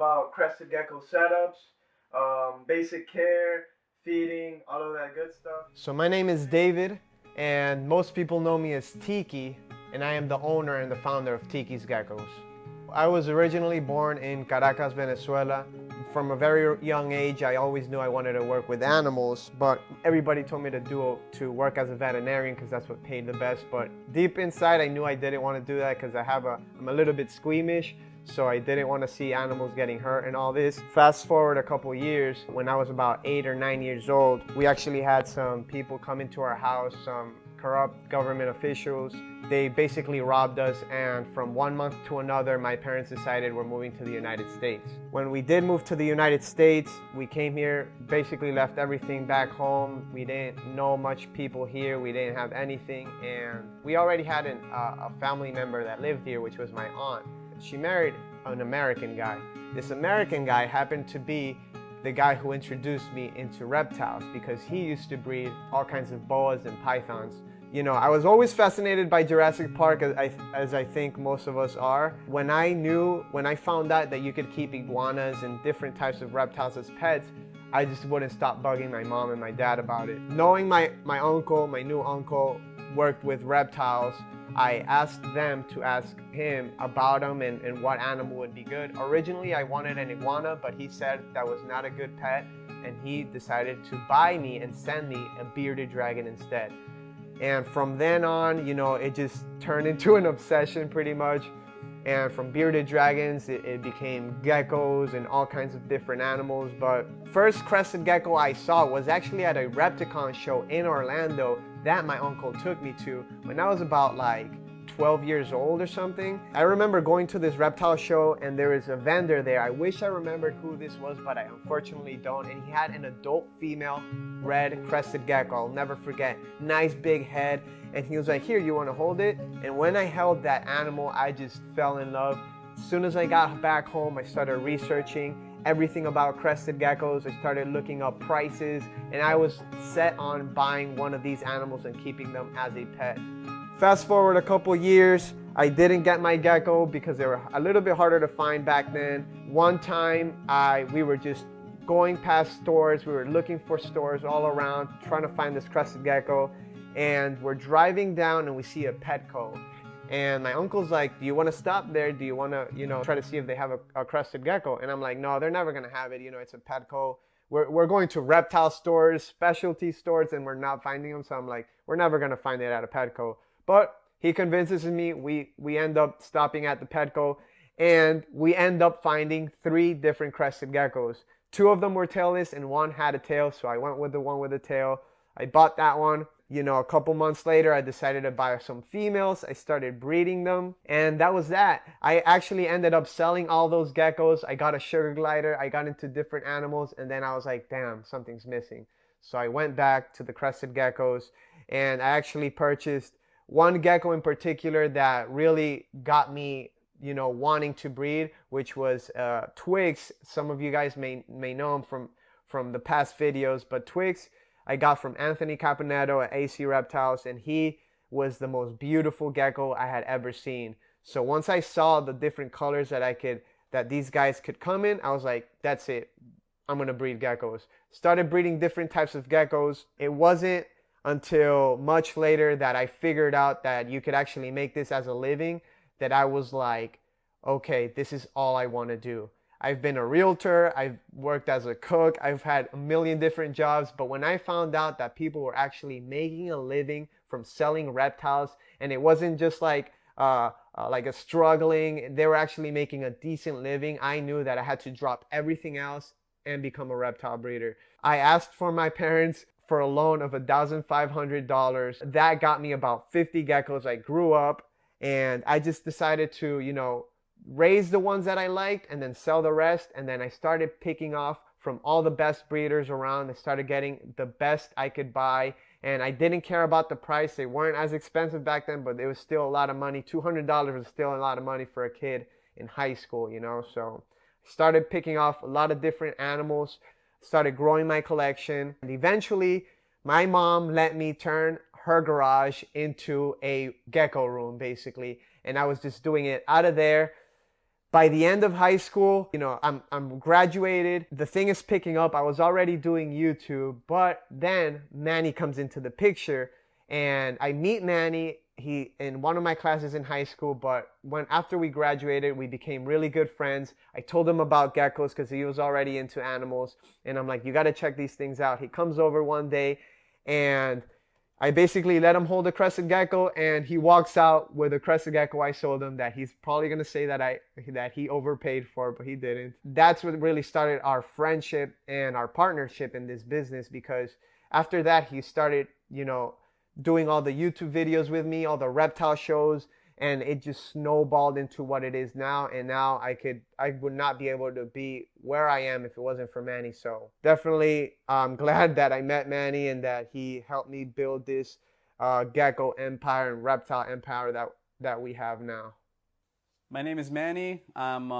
about crested gecko setups, basic care, feeding, all of that good stuff. So my name is David, and most people know me as Tiki, and I am the owner and the founder of TikisGeckos. I was originally born in Caracas, Venezuela. From a very young age, I always knew I wanted to work with animals, but everybody told me to work as a veterinarian because that's what paid the best. But deep inside, I knew I didn't want to do that because I'm a little bit squeamish, so I didn't want to see animals getting hurt and all this. Fast forward a couple years, when I was about 8 or 9 years old, we actually had some people come into our house, some corrupt government officials. They basically robbed us, and from 1 month to another, my parents decided we're moving to the United States. When we did move to the United States, we came here, basically left everything back home. We didn't know much people here, we didn't have anything, and we already had a family member that lived here, which was my aunt. She married an American guy. This American guy happened to be the guy who introduced me into reptiles because he used to breed all kinds of boas and pythons. You know, I was always fascinated by Jurassic Park, as I think most of us are. When I found out that you could keep iguanas and different types of reptiles as pets, I just wouldn't stop bugging my mom and my dad about it. Knowing my new uncle, worked with reptiles, I asked them to ask him about them and what animal would be good. Originally, I wanted an iguana, but he said that was not a good pet, and he decided to buy me and send me a bearded dragon instead. And from then on, you know, it just turned into an obsession pretty much. And from bearded dragons, it became geckos and all kinds of different animals. But first crested gecko I saw was actually at a Repticon show in Orlando that my uncle took me to when I was about like 12 years old or something. I remember going to this reptile show, and there was a vendor there. I wish I remembered who this was, but I unfortunately don't. And he had an adult female red crested gecko. I'll never forget. Nice big head. And he was like, "Here, you want to hold it?" And when I held that animal, I just fell in love. As soon as I got back home, I started researching everything about crested geckos. I started looking up prices, and I was set on buying one of these animals and keeping them as a pet. Fast forward a couple years, I didn't get my gecko because they were a little bit harder to find back then. One time, we were just going past stores. We were looking for stores all around, trying to find this crested gecko. And we're driving down and we see a Petco. And my uncle's like, "Do you want to stop there? Do you want to, try to see if they have a crested gecko?" And I'm like, "No, they're never going to have it. It's a Petco. We're going to reptile stores, specialty stores, and we're not finding them." So I'm like, "We're never going to find it at a Petco." But he convinces me. We end up stopping at the Petco, and we end up finding 3 different crested geckos. 2 of them were tailless and 1 had a tail, so I went with the one with the tail. I bought that one. A couple months later, I decided to buy some females. I started breeding them, and that was that. I actually ended up selling all those geckos. I got a sugar glider. I got into different animals, and then I was like, damn, something's missing. So I went back to the crested geckos, and I actually purchased one gecko in particular that really got me, wanting to breed, which was Twigs. Some of you guys may know him from the past videos, but Twigs I got from Anthony Caponetto at AC Reptiles, and he was the most beautiful gecko I had ever seen. So once I saw the different colors that these guys could come in, I was like, that's it. I'm gonna breed geckos. Started breeding different types of geckos. It wasn't until much later that I figured out that you could actually make this as a living, that I was like, okay, this is all I want to do. I've been a realtor, I've worked as a cook, I've had a million different jobs, but when I found out that people were actually making a living from selling reptiles, and it wasn't just like a struggling, they were actually making a decent living, I knew that I had to drop everything else and become a reptile breeder. I asked for my parents for a loan of $1,500. That got me about 50 geckos. I grew up, and I just decided to, raise the ones that I liked and then sell the rest. And then I started picking off from all the best breeders around. I started getting the best I could buy, and I didn't care about the price. They weren't as expensive back then, but it was still a lot of money. $200 was still a lot of money for a kid in high school, So I started picking off a lot of different animals, started growing my collection, and eventually my mom let me turn her garage into a gecko room, basically. And I was just doing it out of there. By the end of high school, you know, I'm graduated. The thing is picking up. I was already doing YouTube, but then Manny comes into the picture, and I meet Manny. He in one of my classes in high school, but after we graduated, we became really good friends. I told him about geckos because he was already into animals, and I'm like, you got to check these things out. He comes over one day, and I basically let him hold a crested gecko, and he walks out with a crested gecko I sold him that he's probably gonna say that he overpaid for, but he didn't. That's what really started our friendship and our partnership in this business, because after that he started, you know, doing all the YouTube videos with me, all the reptile shows, and it just snowballed into what it is now. And now I would not be able to be where I am if it wasn't for Manny. So definitely I'm glad that I met Manny and that he helped me build this gecko empire and reptile empire that we have now. My name is Manny. I'm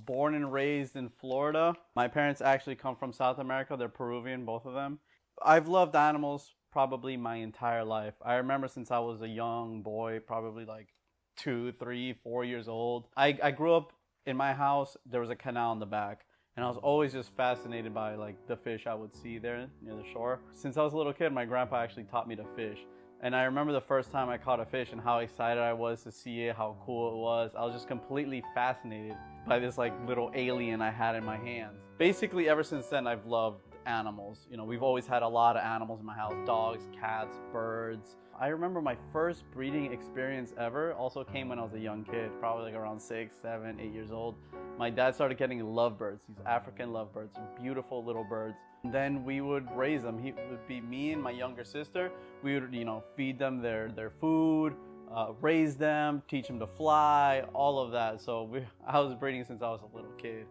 born and raised in Florida. My parents actually come from South America. They're Peruvian, both of them. I've loved animals probably my entire life. I remember since I was a young boy, probably like 2, 3, 4 years old. I grew up in my house. There was a canal in the back, and I was always just fascinated by like the fish I would see there near the shore. Since I was a little kid, my grandpa actually taught me to fish. And I remember the first time I caught a fish and how excited I was to see it, how cool it was. I was just completely fascinated by this like little alien I had in my hands. Basically, ever since then, I've loved animals. You know, we've always had a lot of animals in my house: dogs, cats, birds. I remember my first breeding experience ever also came when I was a young kid, probably like around 6, 7, 8 years old. My dad started getting lovebirds, these African lovebirds, beautiful little birds. And then we would raise them. He would be me and my younger sister. We would, you know, feed them their food, raise them, teach them to fly, all of that. So I was breeding since I was a little kid.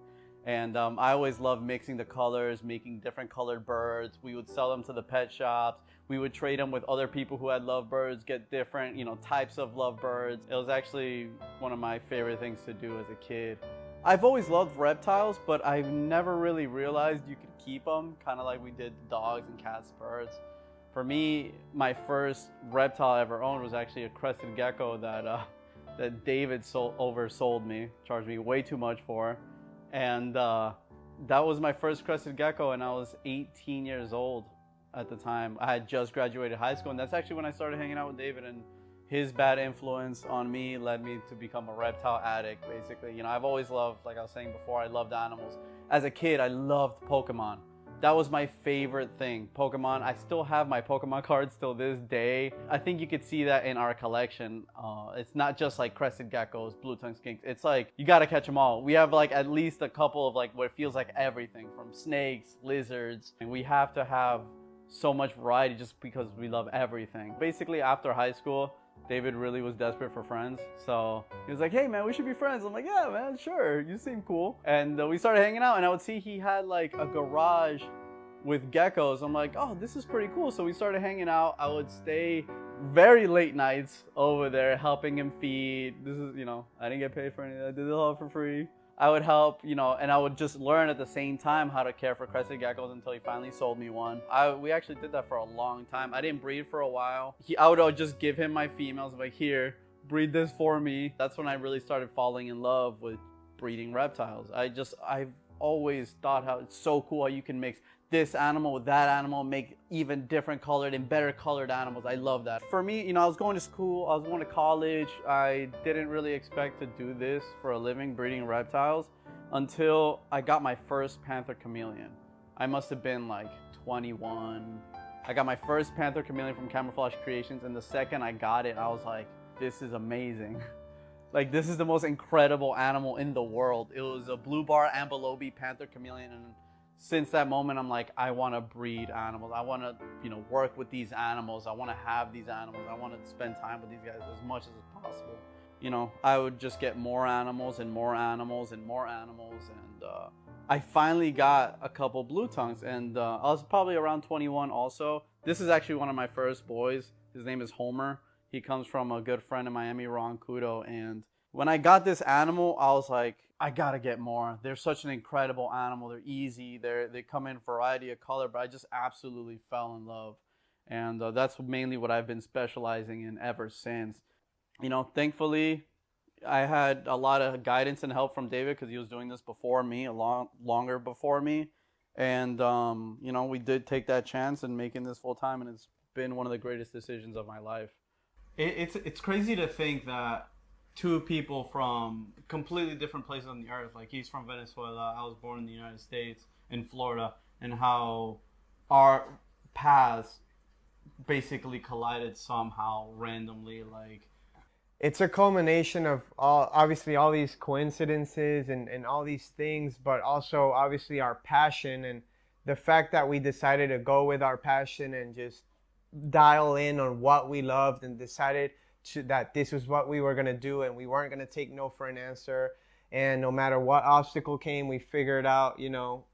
And I always loved mixing the colors, making different colored birds. We would sell them to the pet shops. We would trade them with other people who had lovebirds, get different, you know, types of lovebirds. It was actually one of my favorite things to do as a kid. I've always loved reptiles, but I've never really realized you could keep them, kind of like we did dogs and cats, birds. For me, my first reptile I ever owned was actually a crested gecko that David oversold me, charged me way too much for. And that was my first crested gecko, and I was 18 years old at the time. I had just graduated high school, and that's actually when I started hanging out with David, and his bad influence on me led me to become a reptile addict, basically. You know, I've always loved, like I was saying before, I loved animals. As a kid, I loved Pokemon. That was my favorite thing, Pokemon. I still have my Pokemon cards till this day. I think you could see that in our collection. It's not just like crested geckos, blue-tongue skinks. It's like, you gotta catch them all. We have like at least a couple of like what it feels like everything from snakes, lizards. And we have to have so much variety just because we love everything. Basically, after high school, David really was desperate for friends. So he was like, hey man, we should be friends. I'm like, yeah man, sure, you seem cool. And we started hanging out, and I would see he had like a garage with geckos. I'm like, oh, this is pretty cool. So we started hanging out. I would stay very late nights over there helping him feed. This is, you know, I didn't get paid for anything. I did it all for free. I would help, you know, and I would just learn at the same time how to care for crested geckos until he finally sold me one. We actually did that for a long time. I didn't breed for a while. I would just give him my females, like, here, breed this for me. That's when I really started falling in love with breeding reptiles. I've always thought how it's so cool how you can mix this animal with that animal, make even different colored and better colored animals. I love that. For me, you know, I was going to school, I was going to college. I didn't really expect to do this for a living, breeding reptiles, until I got my first panther chameleon. I must have been like 21. I got my first panther chameleon from Camouflage Creations, and the second I got it, I was like, this is amazing. Like, this is the most incredible animal in the world. It was a blue bar ambilobi panther chameleon, and since that moment, I'm like, I want to breed animals. I want to, you know, work with these animals. I want to have these animals. I want to spend time with these guys as much as possible. You know, I would just get more animals and more animals and more animals. And I finally got a couple blue tongues. And I was probably around 21 also. This is actually one of my first boys. His name is Homer. He comes from a good friend of Miami, Ron Kudo. And when I got this animal, I was like, I gotta get more. They're such an incredible animal. They're easy. They come in a variety of color, but I just absolutely fell in love. And that's mainly what I've been specializing in ever since. You know, thankfully, I had a lot of guidance and help from David because he was doing this before me, longer before me. And, we did take that chance in making this full time, and it's been one of the greatest decisions of my life. It's crazy to think that two people from completely different places on the earth, like he's from Venezuela, I was born in the United States, in Florida, and how our paths basically collided somehow randomly. Like, it's a culmination of obviously all these coincidences and all these things, but also obviously our passion and the fact that we decided to go with our passion and just dial in on what we loved and decided that this was what we were going to do, and we weren't going to take no for an answer. And no matter what obstacle came, we figured out,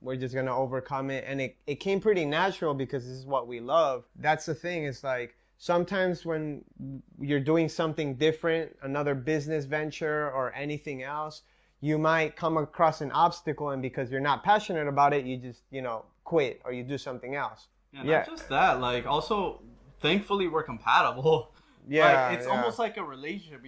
we're just going to overcome it. And it came pretty natural because this is what we love. That's the thing. It's like sometimes when you're doing something different, another business venture or anything else, you might come across an obstacle, and because you're not passionate about it, you just, quit or you do something else. Yeah, not just that. Like, also, thankfully, we're compatible. Yeah, like, it's almost like a relationship.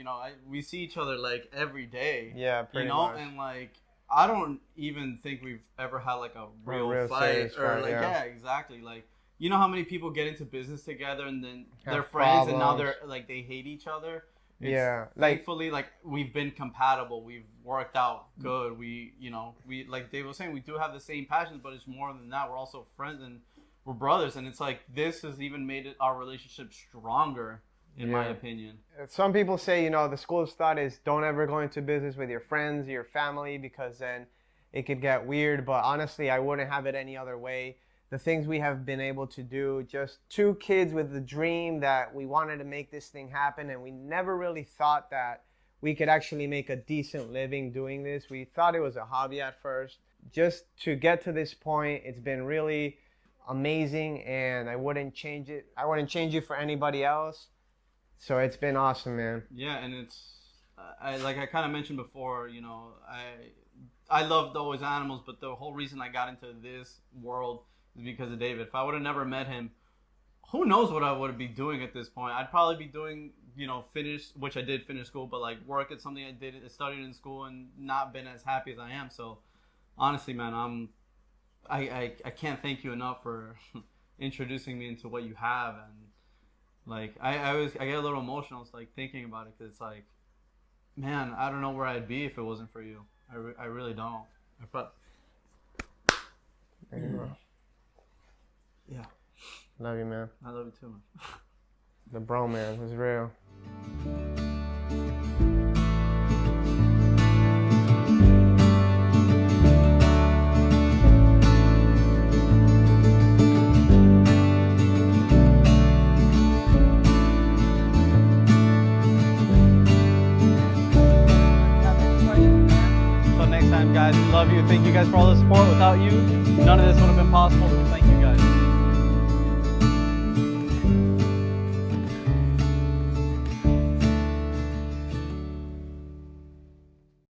We see each other like every day. Yeah, pretty much. And like, I don't even think we've ever had like a real fight or like, yeah, exactly. Like, you know how many people get into business together and then they're friends and now they're like they hate each other. Thankfully, like, we've been compatible. We've worked out good. We like Dave was saying, we do have the same passions, but it's more than that. We're also friends and we're brothers, and it's like this has even made our relationship stronger. In my opinion. Some people say, the school of thought is don't ever go into business with your friends, your family, because then it could get weird. But honestly, I wouldn't have it any other way. The things we have been able to do, just two kids with the dream that we wanted to make this thing happen, and we never really thought that we could actually make a decent living doing this. We thought it was a hobby at first. Just to get to this point, it's been really amazing, and I wouldn't change it. I wouldn't change it for anybody else. So it's been awesome, man. Yeah, and it's I kind of mentioned before, I loved always animals, but the whole reason I got into this world is because of David. If I would have never met him, who knows what I would be doing at this point? I'd probably be doing, which I did finish school, but like work at something I studied in school and not been as happy as I am. So honestly, man, I can't thank you enough for introducing me into what you have. And like, I get a little emotional, it's like thinking about it, because it's like, man, I don't know where I'd be if it wasn't for you. I really don't. There you go. Yeah. Love you, man. I love you too, man. The bromance is real. Guys, we love you. Thank you guys for all the support. Without you, none of this would have been possible. So thank you.